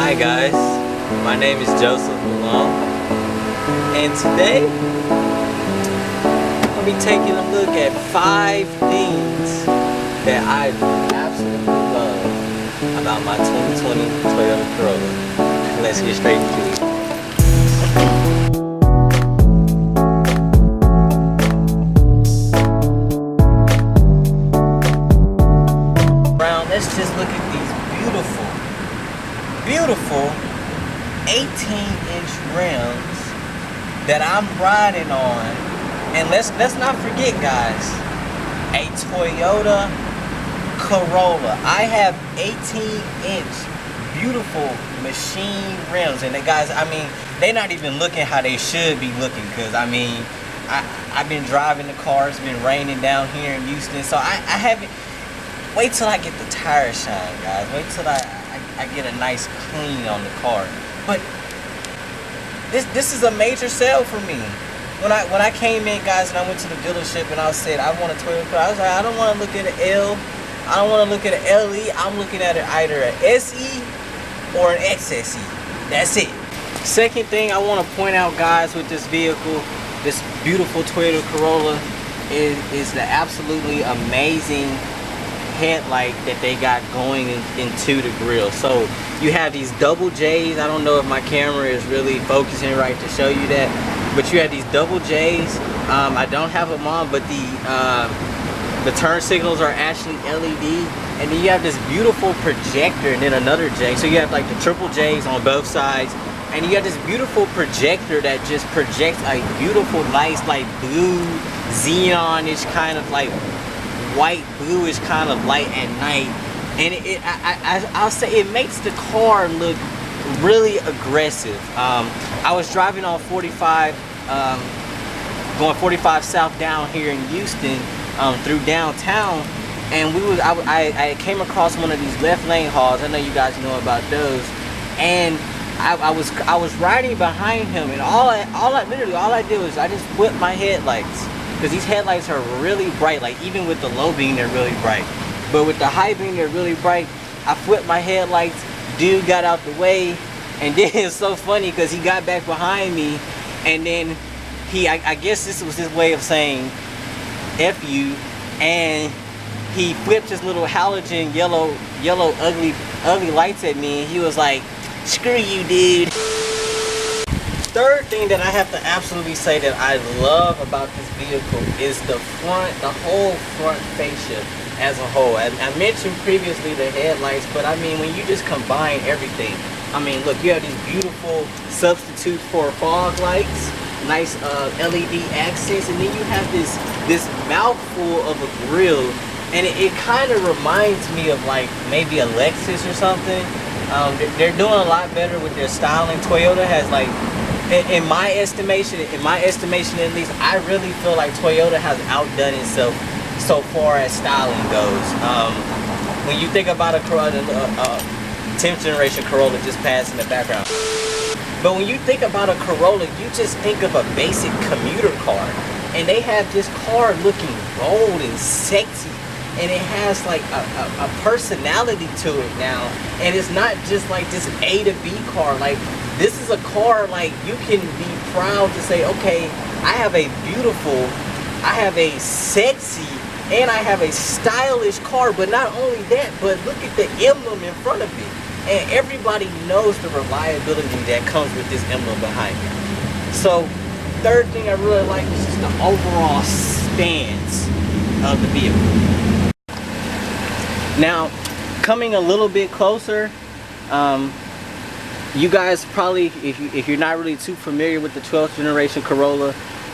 Hi guys, my name is Joseph Malone, and today I'll be taking a look at 5 things that I absolutely love about my 2020 Toyota Corolla. Let's get straight into it. Let's just look at these beautiful 18-inch rims that I'm riding on. And let's not forget, guys, a Toyota Corolla. I have 18-inch beautiful machine rims, and guys, I mean, they're not even looking how they should be looking, because I mean, I've been driving the car. It's been raining down here in Houston, so I haven't. Wait till I get the tire shine, guys. Wait till I get a nice clean on the car. But this is a major sale for me. When I came in, guys, and I went to the dealership and I said I want a Toyota car, I was like, I don't want to look at an L. I don't want to look at an LE. I'm looking at either an SE or an XSE. That's it. Second thing I want to point out, guys, with this vehicle, this beautiful Toyota Corolla, is the absolutely amazing headlight that they got going into the grill. So you have these double J's. I don't know if my camera is really focusing right to show you that, but you have these double J's. I don't have them on, but the turn signals are actually LED, and then you have this beautiful projector and then another J. So you have like the triple J's on both sides, and you have this beautiful projector that just projects a beautiful, nice, like blue xenon-ish kind of like white bluish kind of light at night, and I'll say it makes the car look really aggressive. I was driving on 45, going 45 south down here in Houston, through downtown, and I came across one of these left lane hauls. I know you guys know about those, and I was riding behind him, and all I did was I just flipped my headlights. Because these headlights are really bright. Like, even with the low beam, they're really bright. But with the high beam, they're really bright. I flipped my headlights. Dude got out the way. And then it's so funny because he got back behind me. And then I guess this was his way of saying F you. And he flipped his little halogen yellow ugly lights at me. And he was like, screw you, dude. Third thing that I have to absolutely say that I love about this vehicle is the whole front fascia as a whole. I mentioned previously the headlights, but I mean, when you just combine everything, I mean, look, you have these beautiful substitute for fog lights, nice LED accents, and then you have this mouthful of a grille, and it kind of reminds me of like maybe a Lexus or something. They're doing a lot better with their styling. Toyota has, like, in my estimation at least, I really feel like Toyota has outdone itself so far as styling goes. When you think about a Corolla, 10th generation Corolla just passed in the background. But when you think about a Corolla, you just think of a basic commuter car. And they have this car looking bold and sexy. And it has like a personality to it now. And it's not just like this A to B car. Like, this is a car like you can be proud to say, okay, I have a beautiful, I have a sexy, and I have a stylish car. But not only that, but look at the emblem in front of it. And everybody knows the reliability that comes with this emblem behind it. So, third thing I really like is just the overall stance of the vehicle. Now, coming a little bit closer, you guys probably, if you're not really too familiar with the 12th generation Corolla,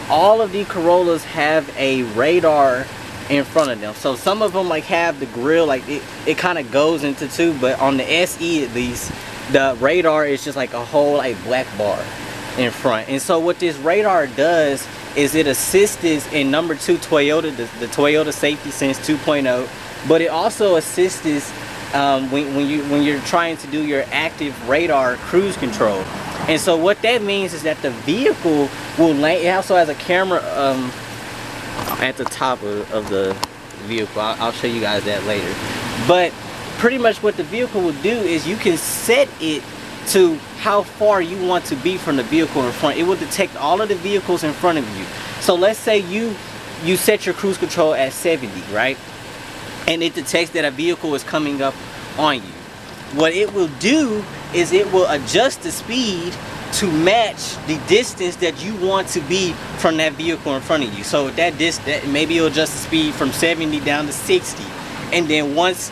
all of the Corollas have a radar in front of them. So some of them like have the grille, like it kind of goes into two, but on the SE at least, the radar is just like a whole like black bar in front. And so what this radar does is it assists in number 2 Toyota, the Toyota Safety Sense 2.0, but it also assists when you're trying to do your active radar cruise control. And so what that means is that the vehicle will land. It also has a camera at the top of the vehicle. I'll show you guys that later. But pretty much what the vehicle will do is you can set it to how far you want to be from the vehicle in front. It will detect all of the vehicles in front of you. So let's say you set your cruise control at 70, right? And it detects that a vehicle is coming up on you. What it will do is it will adjust the speed to match the distance that you want to be from that vehicle in front of you. So that maybe it'll adjust the speed from 70 down to 60. And then once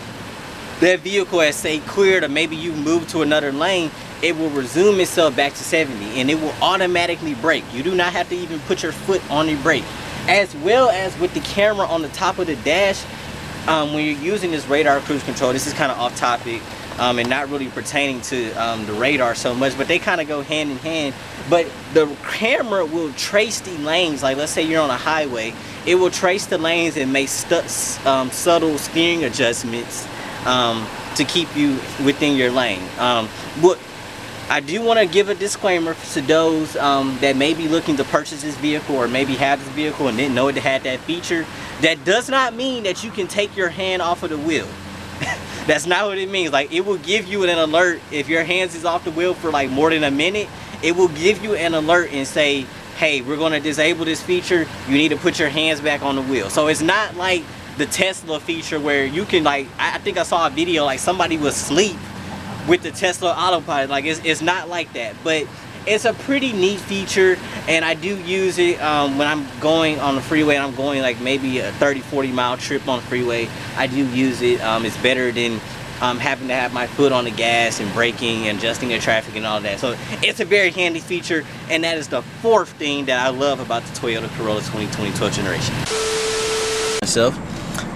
that vehicle has, say, cleared, or maybe you move to another lane, it will resume itself back to 70, and it will automatically brake. You do not have to even put your foot on the brake. As well as with the camera on the top of the dash, when you're using this radar cruise control, this is kind of off topic and not really pertaining to the radar so much, but they kind of go hand in hand. But the camera will trace the lanes. Like, let's say you're on a highway, it will trace the lanes and make subtle steering adjustments to keep you within your lane. But I do want to give a disclaimer to those that may be looking to purchase this vehicle, or maybe have this vehicle and didn't know it had that feature. That does not mean that you can take your hand off of the wheel. That's not what it means. Like, it will give you an alert if your hands is off the wheel for like more than a minute. It will give you an alert and say, hey, we're going to disable this feature. You need to put your hands back on the wheel. So it's not like the Tesla feature where you can, like, I think I saw a video like somebody was asleep with the Tesla autopilot. Like, it's not like that, but it's a pretty neat feature, and I do use it when I'm going on the freeway. I'm going like maybe a 30-40 mile trip on the freeway. I do use it. It's better than having to have my foot on the gas and braking and adjusting the traffic and all that. So it's a very handy feature, and that is the fourth thing that I love about the Toyota Corolla 2020 12th generation. Myself,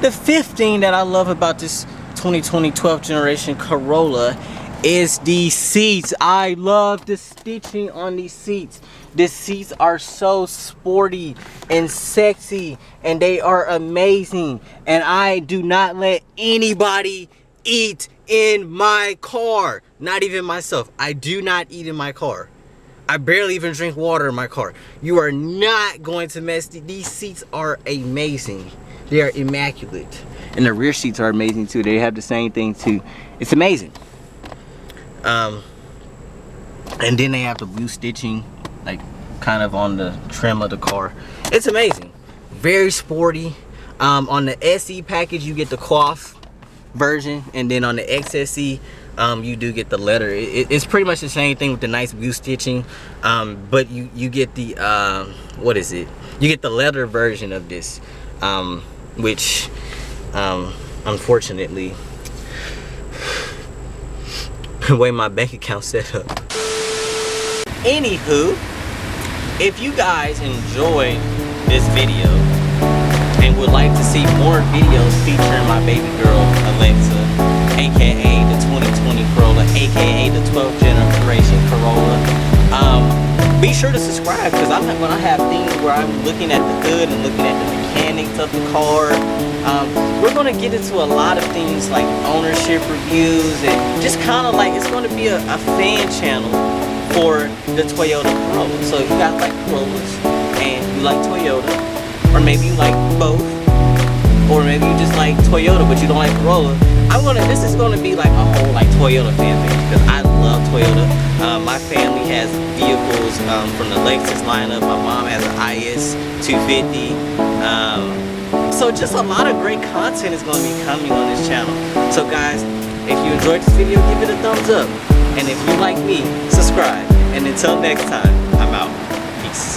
the fifth thing that I love about this 2020 12th generation Corolla is the seats. I love the stitching on these seats. The seats are so sporty and sexy, and they are amazing. And I do not let anybody eat in my car. Not even myself. I do not eat in my car. I barely even drink water in my car. You are not going to mess. These seats are amazing. They are immaculate. And the rear seats are amazing too. They have the same thing too. It's amazing. And then they have the blue stitching, like kind of on the trim of the car. It's amazing. Very sporty. On the SE package, you get the cloth version, and then on the XSE, you do get the leather. It's pretty much the same thing with the nice blue stitching, but you get the what is it? You get the leather version of this, which unfortunately, the way my bank account set up. Anywho, if you guys enjoyed this video and would like to see more videos featuring my baby girl Alexa, aka the 2020 Corolla, aka the 12th generation Corolla, be sure to subscribe, because I'm not gonna have things where I'm looking at the hood and looking at the mechanics of the car. We're gonna get into a lot of things like ownership reviews, and just kind of like, it's gonna be a fan channel for the Toyota Corolla. So if you guys like Corollas and you like Toyota, or maybe you like both, or maybe you just like Toyota but you don't like Corolla, this is gonna be like a whole like Toyota fan page, because I love Toyota. My family has vehicles from the Lexus lineup. My mom has an IS 250. So just a lot of great content is going to be coming on this channel. So guys, if you enjoyed this video, give it a thumbs up. And if you like me, subscribe. And until next time, I'm out.